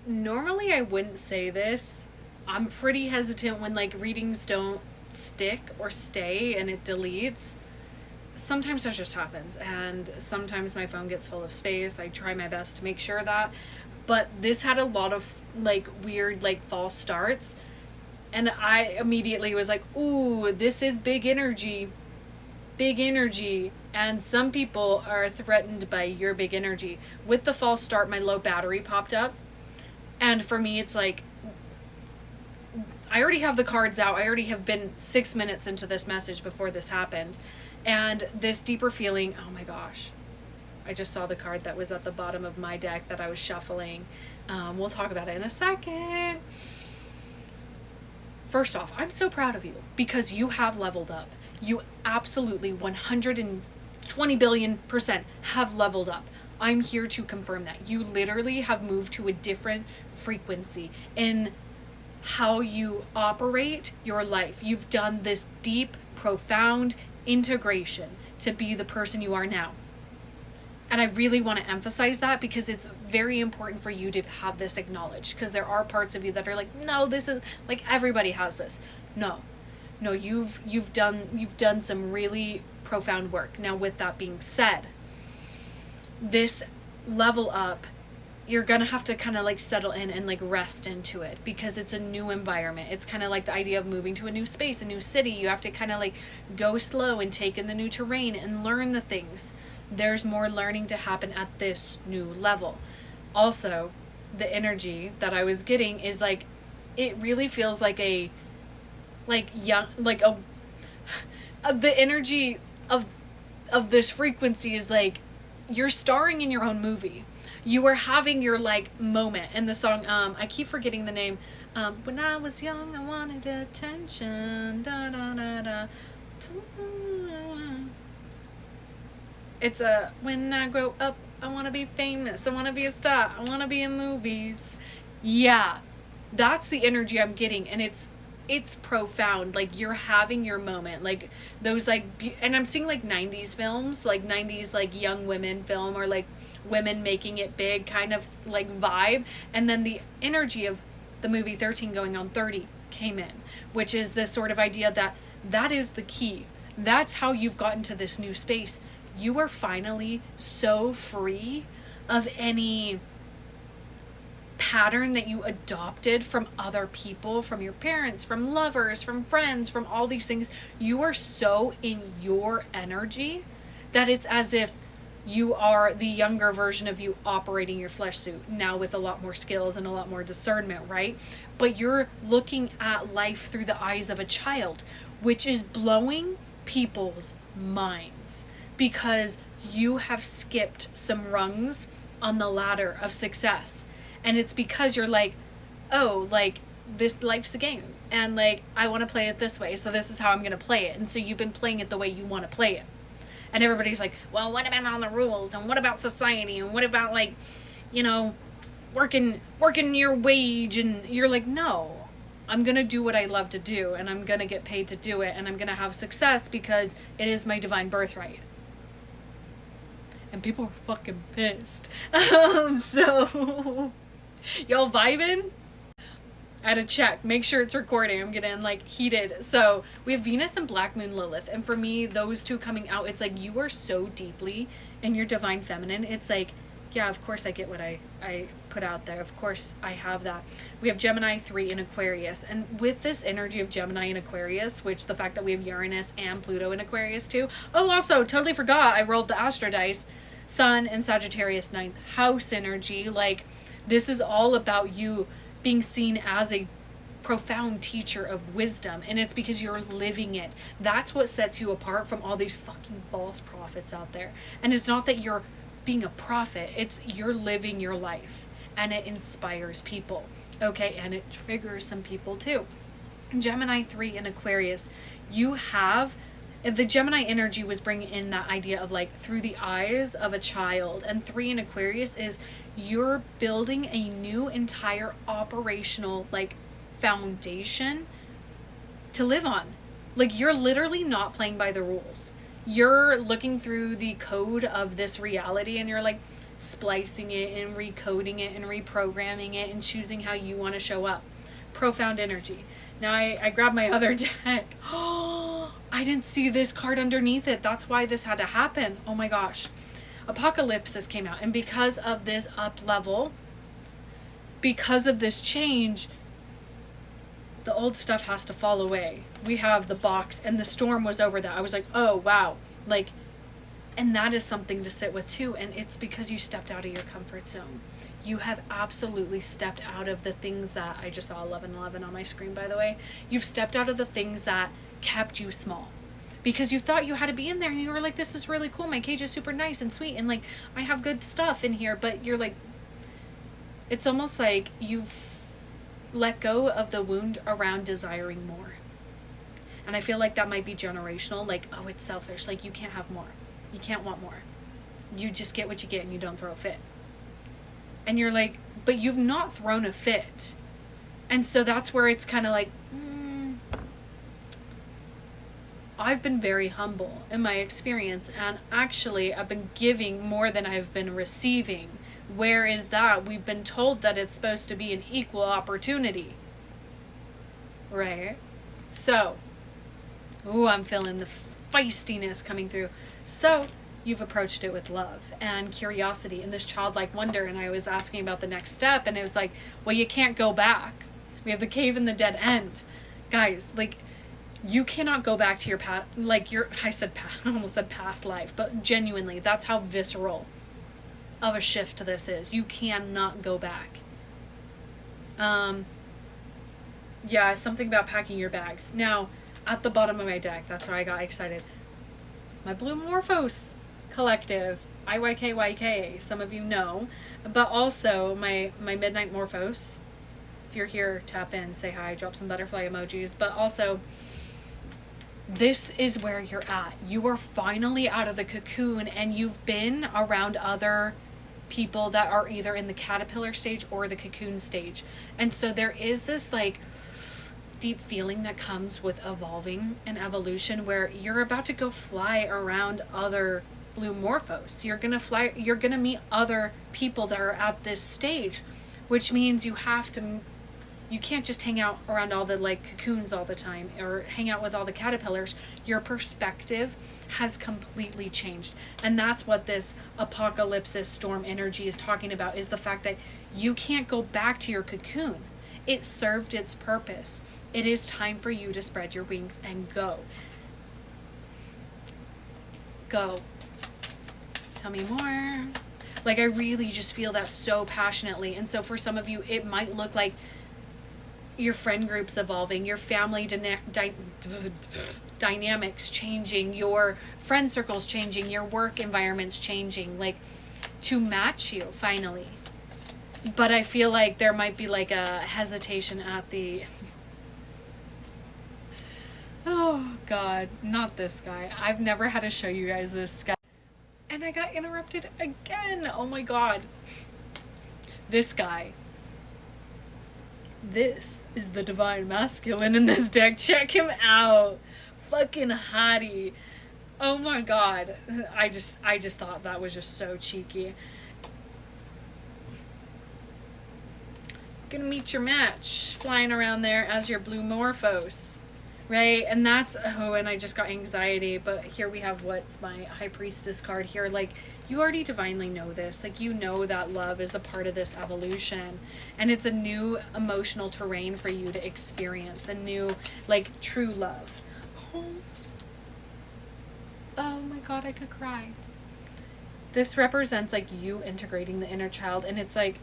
Normally I wouldn't say this. I'm pretty hesitant when like readings don't stick or stay and it deletes. Sometimes that just happens, and sometimes my phone gets full of space. I try my best to make sure that. But this had a lot of like weird like false starts, and I immediately was like, ooh, this is big energy. Big energy. And some people are threatened by your big energy. With the false start, my low battery popped up. And for me, it's like, I already have the cards out. I already have been 6 minutes into this message before this happened. And this deeper feeling, oh my gosh. I just saw the card that was at the bottom of my deck that I was shuffling. We'll talk about it in a second. First off, I'm so proud of you because you have leveled up. You absolutely 120 billion% have leveled up. I'm here to confirm that. You literally have moved to a different frequency in how you operate your life. You've done this deep, profound integration to be the person you are now. And I really want to emphasize that because it's very important for you to have this acknowledged, because there are parts of you that are like, no, this is like everybody has this. No, you've done some really profound work. Now, with that being said, this level up, you're gonna have to kind of like settle in and like rest into it because it's a new environment. It's kind of like the idea of moving to a new space, a new city. You have to kind of like go slow and take in the new terrain and learn the things. There's more learning to happen at this new level. Also, the energy that I was getting is like, it really feels like a like young like a the energy of this frequency is like you're starring in your own movie. You are having your like moment. And the song, I keep forgetting the name. When I was young, I wanted attention. Da da da da. It's a when I grow up, I want to be famous. I want to be a star. I want to be in movies. Yeah, that's the energy I'm getting, and it's profound. Like you're having your moment, like those like and I'm seeing like 90s films, like 90s like young women film, or like women making it big kind of like vibe. And then the energy of the movie 13 going on 30 came in, which is this sort of idea that that is the key. That's how you've gotten to this new space. You are finally so free of any pattern that you adopted from other people, from your parents, from lovers, from friends, from all these things. You are so in your energy that it's as if you are the younger version of you operating your flesh suit now with a lot more skills and a lot more discernment, right? But you're looking at life through the eyes of a child, which is blowing people's minds because you have skipped some rungs on the ladder of success. And it's because you're like, oh, like this life's a game and like I want to play it this way, so this is how I'm going to play it. And so you've been playing it the way you want to play it. And everybody's like, well, what about all the rules, and what about society, and what about like, you know, working your wage? And you're like, no, I'm going to do what I love to do, and I'm going to get paid to do it, and I'm going to have success because it is my divine birthright. And people are fucking pissed. So y'all vibing? I had to check, make sure it's recording. I'm getting like heated. So we have Venus and Black Moon Lilith. And for me, those two coming out, it's like you are so deeply in your divine feminine. It's like, yeah, of course I get what I put out there. Of course I have that. We have Gemini 3 in Aquarius. And with this energy of Gemini in Aquarius, which the fact that we have Uranus and Pluto in Aquarius too. Oh, also, totally forgot I rolled the Astro dice. Sun and Sagittarius 9th house energy. Like, this is all about you being seen as a profound teacher of wisdom, and it's because you're living it. That's what sets you apart from all these fucking false prophets out there. And it's not that you're being a prophet, it's you're living your life, and it inspires people, okay? And it triggers some people too. Gemini 3 in Aquarius, you have the Gemini energy was bringing in that idea of like through the eyes of a child. And 3 in Aquarius is you're building a new entire operational like foundation to live on. Like you're literally not playing by the rules. You're looking through the code of this reality and you're like, splicing it and recoding it and reprogramming it and choosing how you want to show up. Profound energy. Now I grabbed my other deck. Oh, I didn't see this card underneath it. That's why this had to happen. Oh my gosh. Apocalypse came out. And because of this up level, because of this change, the old stuff has to fall away. We have the box, and the storm was over that. I was like, oh, wow. Like, and that is something to sit with too. And it's because you stepped out of your comfort zone. You have absolutely stepped out of the things that, I just saw 1111 on my screen, by the way. You've stepped out of the things that kept you small. Because you thought you had to be in there, and you were like, this is really cool. My cage is super nice and sweet, and like, I have good stuff in here. But you're like, it's almost like you've let go of the wound around desiring more. And I feel like that might be generational. Like, oh, it's selfish. Like, you can't have more. You can't want more. You just get what you get and you don't throw a fit. And you're like, but you've not thrown a fit. And so that's where it's kind of like, I've been very humble in my experience. And actually, I've been giving more than I've been receiving. Where is that? We've been told that it's supposed to be an equal opportunity. Right? So, I'm feeling the feistiness coming through. So, you've approached it with love and curiosity and this childlike wonder. And I was asking about the next step, and it was like, well, you can't go back. We have the cave and the dead end. Guys, like, you cannot go back to your past, like I almost said past life, but genuinely, that's how visceral of a shift this is. You cannot go back. Yeah, something about packing your bags. Now, at the bottom of my deck, that's why I got excited. My Blue Morphos collective, IYKYK, some of you know, but also my Midnight Morphos. If you're here, tap in, say hi, drop some butterfly emojis. But also, this is where you're at. You are finally out of the cocoon, and you've been around other people that are either in the caterpillar stage or the cocoon stage. And so there is this like deep feeling that comes with evolving and evolution, where you're about to go fly around other Blue Morphos. You're gonna meet other people that are at this stage, which means you can't just hang out around all the like cocoons all the time or hang out with all the caterpillars. Your perspective has completely changed. And that's what this apocalypse storm energy is talking about, is the fact that you can't go back to your cocoon. It served its purpose. It is time for you to spread your wings and go. Go. Tell me more. Like, I really just feel that so passionately. And so for some of you, it might look like your friend group's evolving, your family dynamics changing, your friend circle's changing, your work environment's changing, like, to match you finally. But I feel like there might be like a hesitation at the, oh God, not this guy. I've never had to show you guys this guy. And I got interrupted again. Oh my God. This guy. This is the divine masculine in this deck. Check him out. Fucking hottie. Oh my God. I just thought that was just so cheeky. Gonna meet your match flying around there as your Blue Morphos. Right? And that's, and I just got anxiety, but here we have what's my High Priestess card here. Like, you already divinely know this. Like, you know that love is a part of this evolution. And it's a new emotional terrain for you to experience. A new, like, true love. Oh my God, I could cry. This represents, like, you integrating the inner child. And it's like,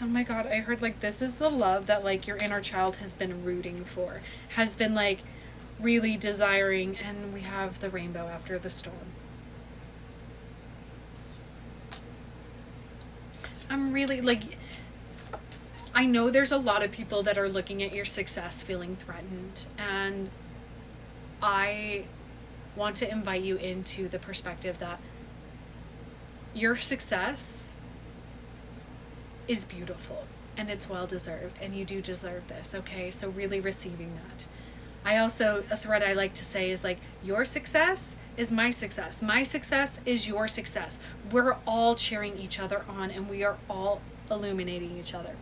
oh my God, I heard, like, this is the love that, like, your inner child has been rooting for. Has been, like, really desiring. And we have the rainbow after the storm. I'm really, like, I know there's a lot of people that are looking at your success feeling threatened. And I want to invite you into the perspective that your success is beautiful and it's well deserved, and you do deserve this, okay? So really receiving that. A thread I like to say is, like, your success is my success. My success is your success. We're all cheering each other on, and we are all illuminating each other.